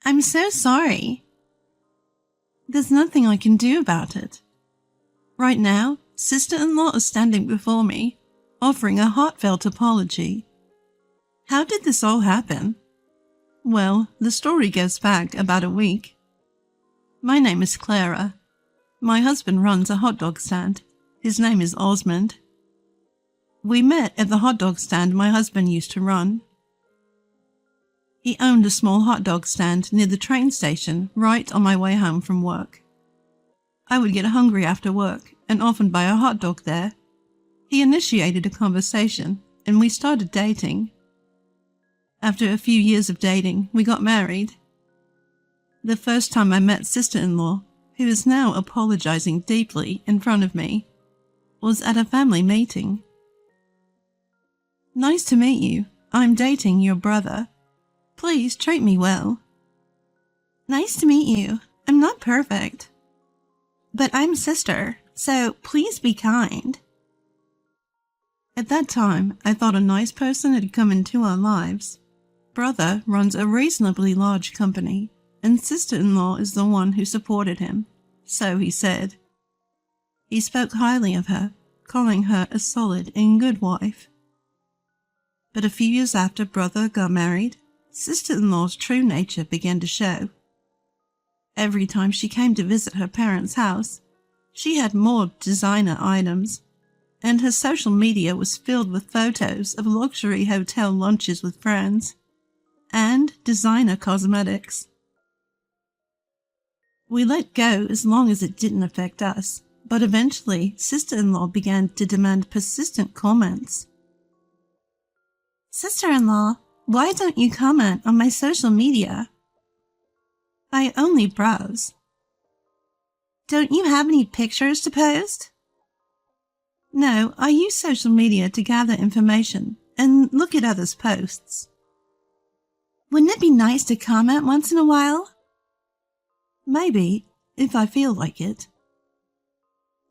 I'm so sorry. There's nothing I can do about it. Right now, sister-in-law is standing before me, offering a heartfelt apology. How did this all happen? Well, the story goes back about a week. My name is Clara. My husband runs a hot dog stand. His name is Osmond. We met at the hot dog stand my husband used to run. He owned a small hot dog stand near the train station right on my way home from work. I would get hungry after work and often buy a hot dog there. He initiated a conversation and we started dating. After a few years of dating, we got married. The first time I met sister-in-law, who is now apologizing deeply in front of me, was at a family meeting. Nice to meet you. I'm dating your brother. Please treat me well. Nice to meet you. I'm not perfect. But I'm sister, so please be kind. At that time, I thought a nice person had come into our lives. Brother runs a reasonably large company, and sister-in-law is the one who supported him, so he said. He spoke highly of her, calling her a solid and good wife. But a few years after brother got married, sister-in-law's true nature began to show. Every time she came to visit her parents' house, she had more designer items, and her social media was filled with photos of luxury hotel lunches with friends and designer cosmetics. We let go as long as it didn't affect us, but eventually sister-in-law began to demand persistent comments. Sister-in-law, why don't you comment on my social media? I only browse. Don't you have any pictures to post? No, I use social media to gather information and look at others' posts. Wouldn't it be nice to comment once in a while? Maybe, if I feel like it.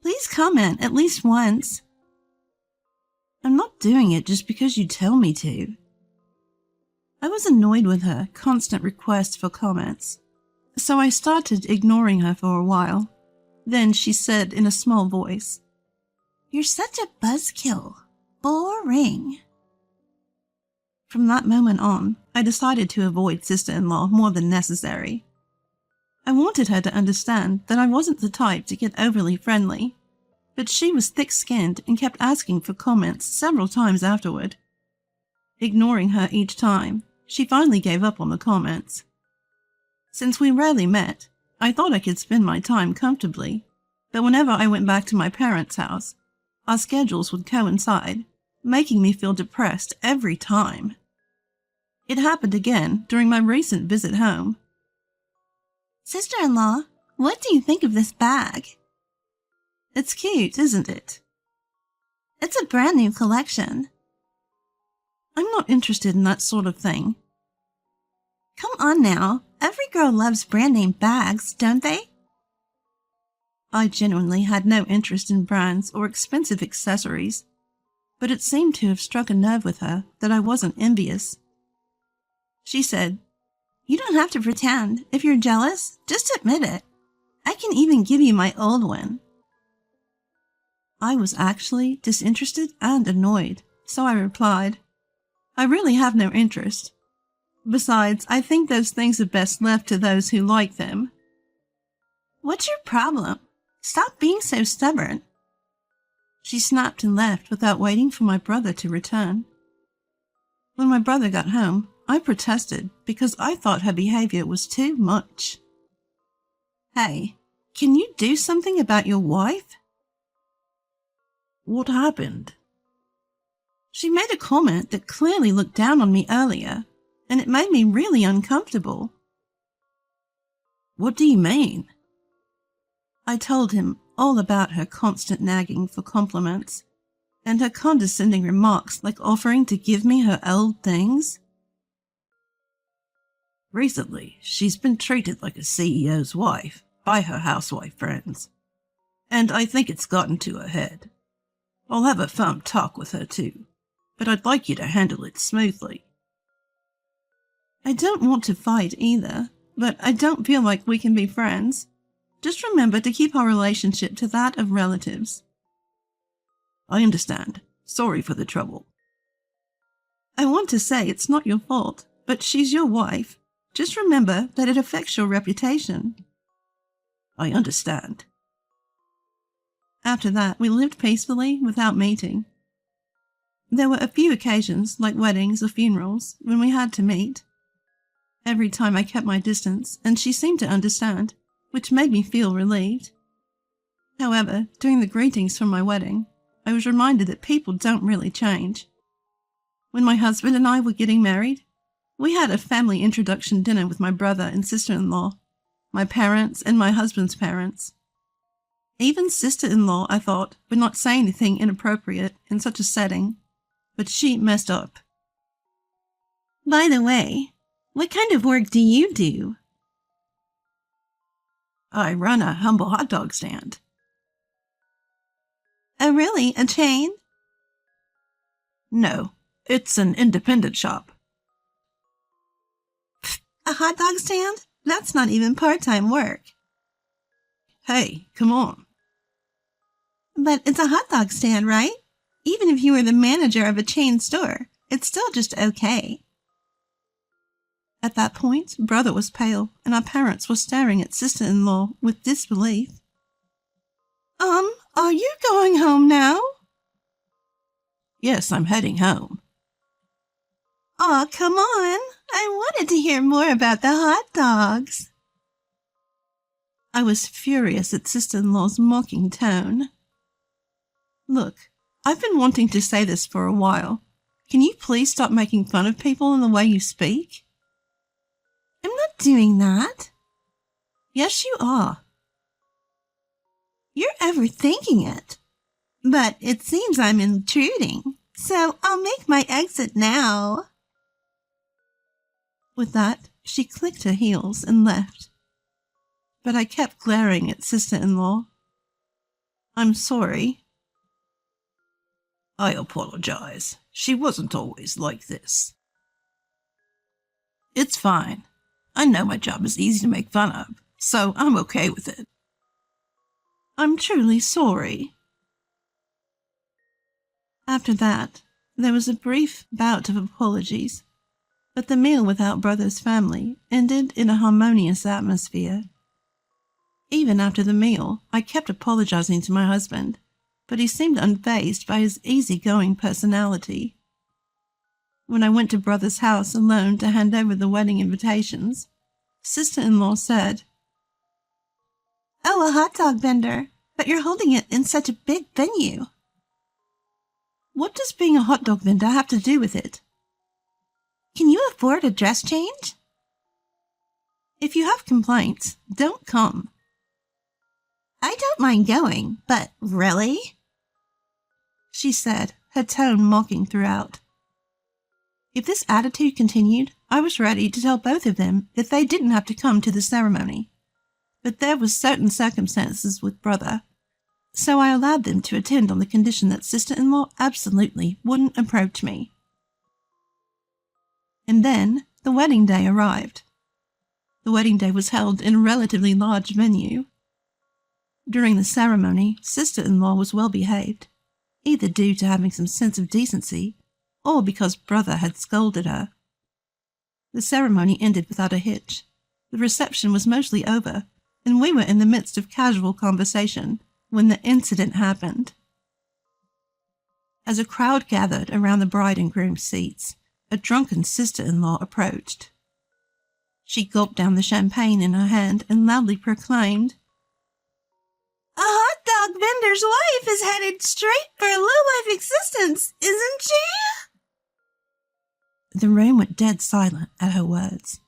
Please comment at least once. I'm not doing it just because you tell me to. I was annoyed with her constant requests for comments, so I started ignoring her for a while. Then she said in a small voice, "You're such a buzzkill. Boring." From that moment on, I decided to avoid sister-in-law more than necessary. I wanted her to understand that I wasn't the type to get overly friendly, but she was thick-skinned and kept asking for comments several times afterward. Ignoring her each time, she finally gave up on the comments. Since we rarely met, I thought I could spend my time comfortably, but whenever I went back to my parents' house, our schedules would coincide, making me feel depressed every time. It happened again during my recent visit home. Sister-in-law, what do you think of this bag? It's cute, isn't it? It's a brand new collection. I'm not interested in that sort of thing. Come on now, every girl loves brand name bags, don't they? I genuinely had no interest in brands or expensive accessories, but it seemed to have struck a nerve with her that I wasn't envious. She said, "You don't have to pretend. If you're jealous, just admit it. I can even give you my old one." I was actually disinterested and annoyed, so I replied, "I really have no interest. Besides, I think those things are best left to those who like them." What's your problem? Stop being so stubborn. She snapped and left without waiting for my brother to return. When my brother got home, I protested because I thought her behavior was too much. Hey, can you do something about your wife? What happened? She made a comment that clearly looked down on me earlier, and it made me really uncomfortable. What do you mean? I told him all about her constant nagging for compliments, and her condescending remarks like offering to give me her old things. Recently, she's been treated like a CEO's wife by her housewife friends, and I think it's gotten to her head. I'll have a firm talk with her too, but I'd like you to handle it smoothly. I don't want to fight either, but I don't feel like we can be friends. Just remember to keep our relationship to that of relatives." "I understand. Sorry for the trouble." "I want to say it's not your fault, but she's your wife. Just remember that it affects your reputation." "I understand." After that, we lived peacefully without meeting. There were a few occasions, like weddings or funerals, when we had to meet. Every time I kept my distance, and she seemed to understand, which made me feel relieved. However, during the greetings from my wedding, I was reminded that people don't really change. When my husband and I were getting married, we had a family introduction dinner with my brother and sister-in-law, my parents and my husband's parents. Even sister-in-law, I thought, would not say anything inappropriate in such a setting, but she messed up. "By the way, what kind of work do you do?" "I run a humble hot dog stand." "Oh, really? A chain?" "No, it's an independent shop." "A hot dog stand? That's not even part-time work." "Hey, come on." "But it's a hot dog stand, right? Even if you were the manager of a chain store, it's still just okay." At that point, brother was pale, and our parents were staring at sister-in-law with disbelief. Are you going home now?" "Yes, I'm heading home." "Aw, come on. I wanted to hear more about the hot dogs." I was furious at sister-in-law's mocking tone. "Look, I've been wanting to say this for a while. Can you please stop making fun of people in the way you speak?" "I'm not doing that." "Yes, you are." "You're overthinking it. But it seems I'm intruding, so I'll make my exit now." With that, she clicked her heels and left. But I kept glaring at sister-in-law. "I'm sorry." "I apologize. She wasn't always like this." "It's fine. I know my job is easy to make fun of, so I'm okay with it." "I'm truly sorry." After that, there was a brief bout of apologies, but the meal without brother's family ended in a harmonious atmosphere. Even after the meal, I kept apologizing to my husband, but he seemed unfazed by his easygoing personality. When I went to brother's house alone to hand over the wedding invitations, sister-in-law said, "Oh, a hot dog vendor, but you're holding it in such a big venue." "What does being a hot dog vendor have to do with it?" "Can you afford a dress change?" "If you have complaints, don't come." "I don't mind going, but really?" she said, her tone mocking throughout. If this attitude continued, I was ready to tell both of them that they didn't have to come to the ceremony. But there were certain circumstances with brother, so I allowed them to attend on the condition that sister-in-law absolutely wouldn't approach me. And then the wedding day arrived. The wedding day was held in a relatively large venue. During the ceremony, sister-in-law was well behaved, either due to having some sense of decency or because brother had scolded her. The ceremony ended without a hitch. The reception was mostly over, and we were in the midst of casual conversation when the incident happened. As a crowd gathered around the bride and groom's seats, a drunken sister-in-law approached. She gulped down the champagne in her hand and loudly proclaimed, "A hot dog vendor's wife is headed straight for a low-life existence, isn't she?" The room went dead silent at her words.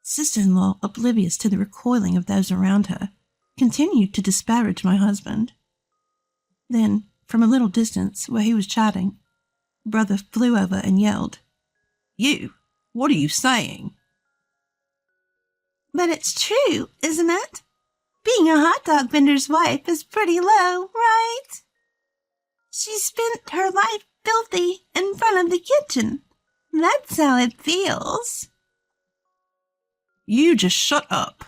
Sister-in-law, oblivious to the recoiling of those around her, continued to disparage my husband. Then, from a little distance where he was chatting, brother flew over and yelled, "You, what are you saying?" "But it's true, isn't it? Being a hot dog vendor's wife is pretty low, right? She spent her life filthy in front of the kitchen. That's how it feels." You just shut up.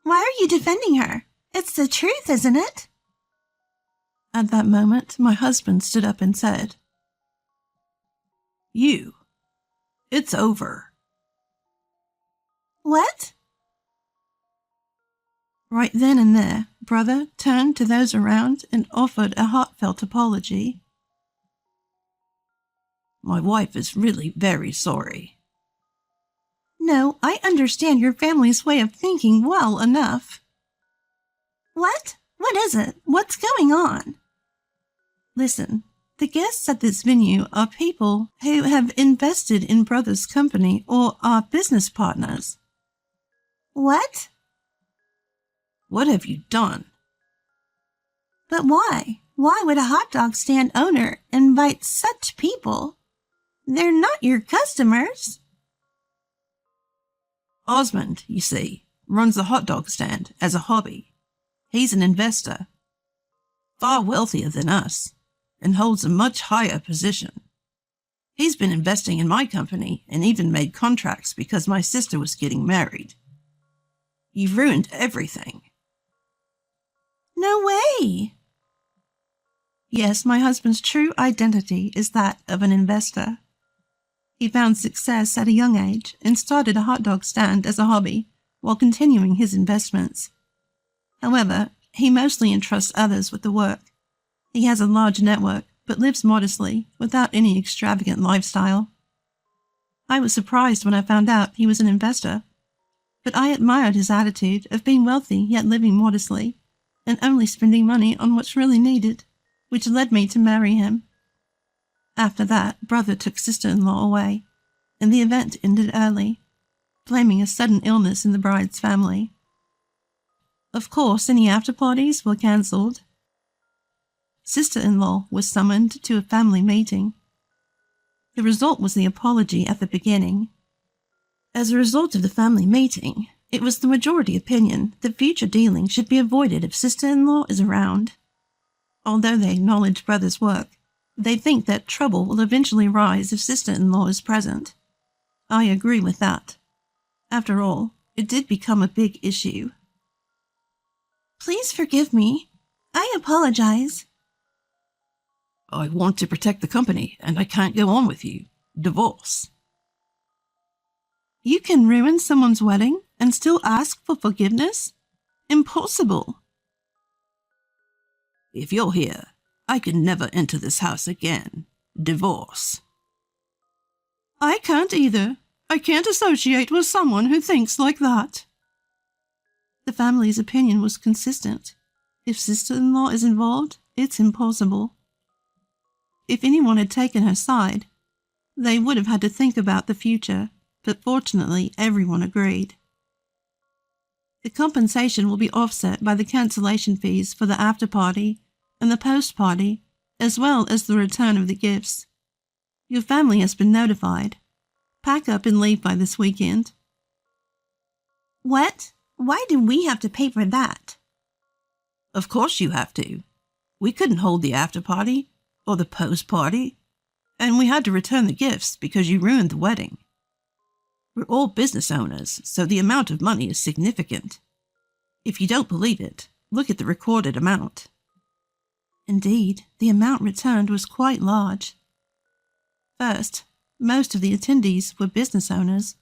Why are you defending her? It's the truth, isn't it? At that moment, my husband stood up and said, You. It's over. What? Right then and there, brother turned to those around and offered a heartfelt apology. My wife is really very sorry. No, I understand your family's way of thinking well enough. What? What is it? What's going on? Listen, the guests at this venue are people who have invested in brother's company or are business partners. What? What have you done? But why? Why would a hot dog stand owner invite such people? They're not your customers. Osmond, you see, runs the hot dog stand as a hobby. He's an investor, far wealthier than us, and holds a much higher position. He's been investing in my company and even made contracts because my sister was getting married. You've ruined everything. No way. Yes, my husband's true identity is that of an investor. He found success at a young age and started a hot dog stand as a hobby while continuing his investments. However, he mostly entrusts others with the work. He has a large network, but lives modestly, without any extravagant lifestyle. I was surprised when I found out he was an investor, but I admired his attitude of being wealthy yet living modestly, and only spending money on what's really needed, which led me to marry him. After that, brother took sister-in-law away, and the event ended early, blaming a sudden illness in the bride's family. Of course, any after-parties were cancelled. Sister-in-law was summoned to a family meeting. The result was the apology at the beginning. As a result of the family meeting, it was the majority opinion that future dealing should be avoided if sister-in-law is around. Although they acknowledge brother's work, they think that trouble will eventually rise if sister-in-law is present. I agree with that. After all, it did become a big issue. Please forgive me. I apologize. I want to protect the company, and I can't go on with you. Divorce. You can ruin someone's wedding and still ask for forgiveness? Impossible. If you're here, I can never enter this house again. Divorce. I can't either. I can't associate with someone who thinks like that. The family's opinion was consistent. If sister-in-law is involved, it's impossible. If anyone had taken her side, they would have had to think about the future, but fortunately everyone agreed. The compensation will be offset by the cancellation fees for the after-party and the post-party, as well as the return of the gifts. Your family has been notified. Pack up and leave by this weekend. What? Why do we have to pay for that? Of course you have to. We couldn't hold the after-party or the post-party, and we had to return the gifts because you ruined the wedding. We're all business owners, so the amount of money is significant. If you don't believe it, look at the recorded amount. Indeed, the amount returned was quite large. First, most of the attendees were business owners,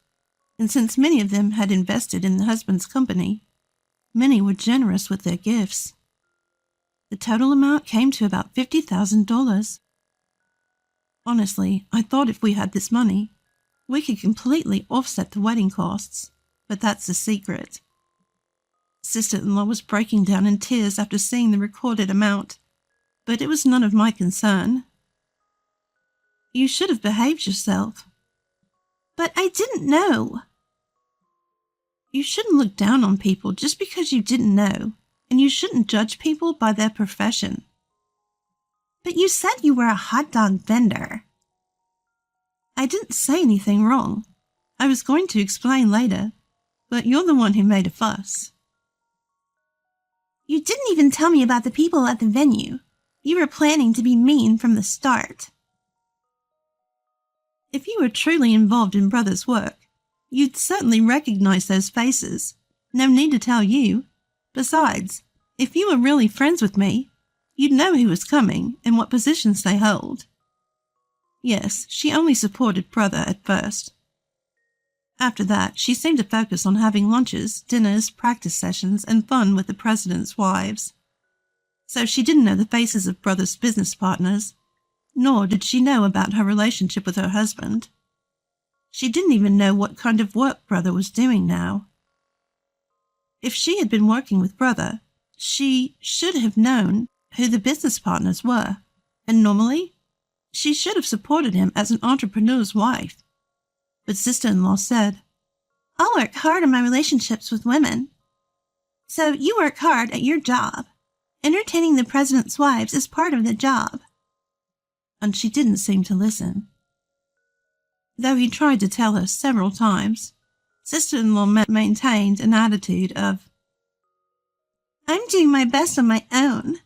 and since many of them had invested in the husband's company, many were generous with their gifts. The total amount came to about $50,000. Honestly, I thought if we had this money, we could completely offset the wedding costs, but that's the secret. Sister-in-law was breaking down in tears after seeing the recorded amount, but it was none of my concern. You should have behaved yourself. But I didn't know. You shouldn't look down on people just because you didn't know, and you shouldn't judge people by their profession. But you said you were a hot dog vendor. I didn't say anything wrong. I was going to explain later, but you're the one who made a fuss. You didn't even tell me about the people at the venue. You were planning to be mean from the start. If you were truly involved in brother's work, You'd certainly recognize those faces. No need to tell you. Besides, if you were really friends with me, you'd know who was coming and what positions they hold. Yes, she only supported brother at first. After that, she seemed to focus on having lunches, dinners, practice sessions, and fun with the president's wives. So she didn't know the faces of brother's business partners, nor did she know about her relationship with her husband. She didn't even know what kind of work brother was doing now. If she had been working with brother, she should have known who the business partners were, and normally, she should have supported him as an entrepreneur's wife. But sister-in-law said, "I'll work hard on my relationships with women." So you work hard at your job. Entertaining the president's wives is part of the job. And she didn't seem to listen. Though he tried to tell her several times, sister-in-law maintained an attitude of, "I'm doing my best on my own."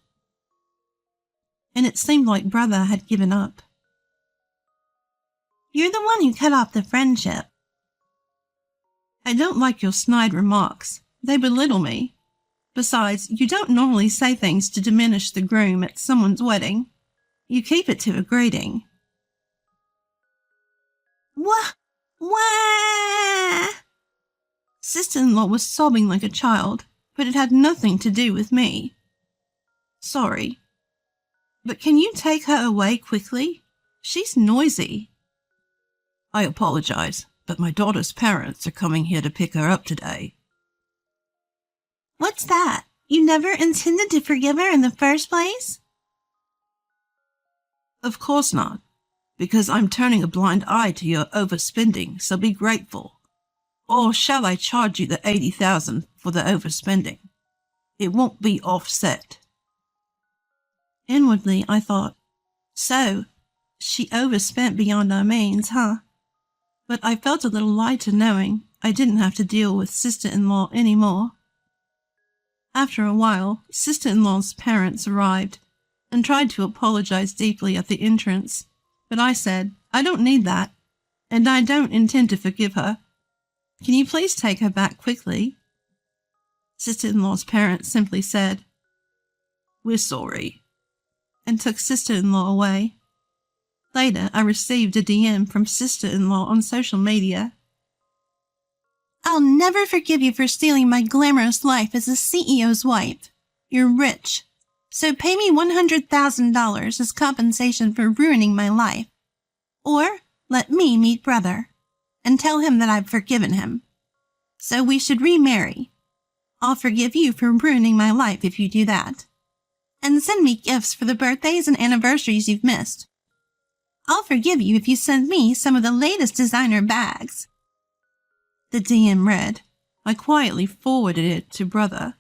And it seemed like brother had given up. "You're the one who cut off the friendship." "I don't like your snide remarks. They belittle me. Besides, you don't normally say things to diminish the groom at someone's wedding. You keep it to a greeting." Wah! Sister-in-law was sobbing like a child, but it had nothing to do with me. "Sorry. But can you take her away quickly? She's noisy." "I apologize, but my daughter's parents are coming here to pick her up today." "What's that? You never intended to forgive her in the first place?" "Of course not, because I'm turning a blind eye to your overspending, so be grateful. Or shall I charge you the $80,000 for the overspending? It won't be offset." Inwardly, I thought, so, she overspent beyond our means, huh? But I felt a little lighter knowing I didn't have to deal with sister-in-law anymore. After a while, sister-in-law's parents arrived and tried to apologize deeply at the entrance, but I said, "I don't need that, and I don't intend to forgive her. Can you please take her back quickly?" Sister-in-law's parents simply said, "We're sorry," and took sister-in-law away. Later, I received a DM from sister-in-law on social media. "I'll never forgive you for stealing my glamorous life as a CEO's wife. You're rich, so pay me $100,000 as compensation for ruining my life. Or let me meet brother and tell him that I've forgiven him. So we should remarry. I'll forgive you for ruining my life if you do that. And send me gifts for the birthdays and anniversaries you've missed. I'll forgive you if you send me some of the latest designer bags." The DM read. I quietly forwarded it to brother.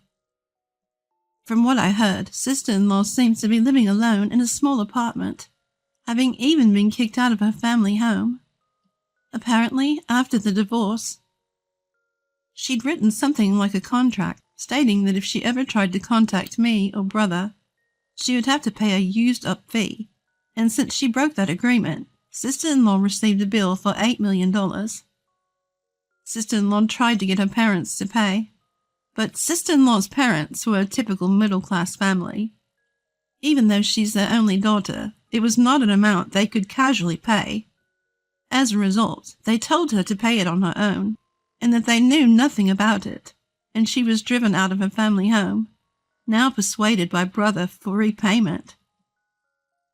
From what I heard, sister-in-law seems to be living alone in a small apartment, having even been kicked out of her family home. Apparently, after the divorce, she'd written something like a contract stating that if she ever tried to contact me or brother, she would have to pay a used-up fee, and since she broke that agreement, sister-in-law received a bill for $8 million. Sister-in-law tried to get her parents to pay, but sister-in-law's parents were a typical middle-class family. Even though she's their only daughter, it was not an amount they could casually pay. As a result, they told her to pay it on her own, and that they knew nothing about it, and she was driven out of her family home, now persuaded by brother for repayment.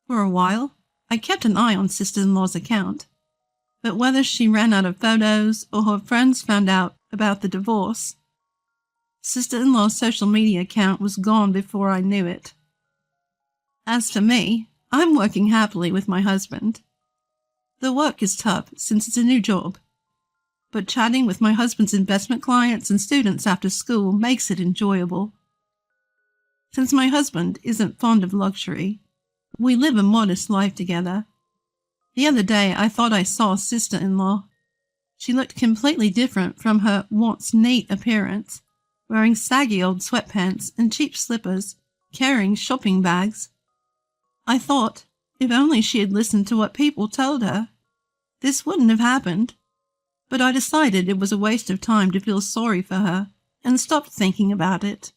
For a while, I kept an eye on sister-in-law's account, but whether she ran out of photos or her friends found out about the divorce, sister-in-law's social media account was gone before I knew it. As for me, I'm working happily with my husband. The work is tough since it's a new job, but chatting with my husband's investment clients and students after school makes it enjoyable. Since my husband isn't fond of luxury, we live a modest life together. The other day I thought I saw sister-in-law. She looked completely different from her once neat appearance, wearing saggy old sweatpants and cheap slippers, carrying shopping bags. I thought, if only she had listened to what people told her, this wouldn't have happened. but I decided it was a waste of time to feel sorry for her and stopped thinking about it.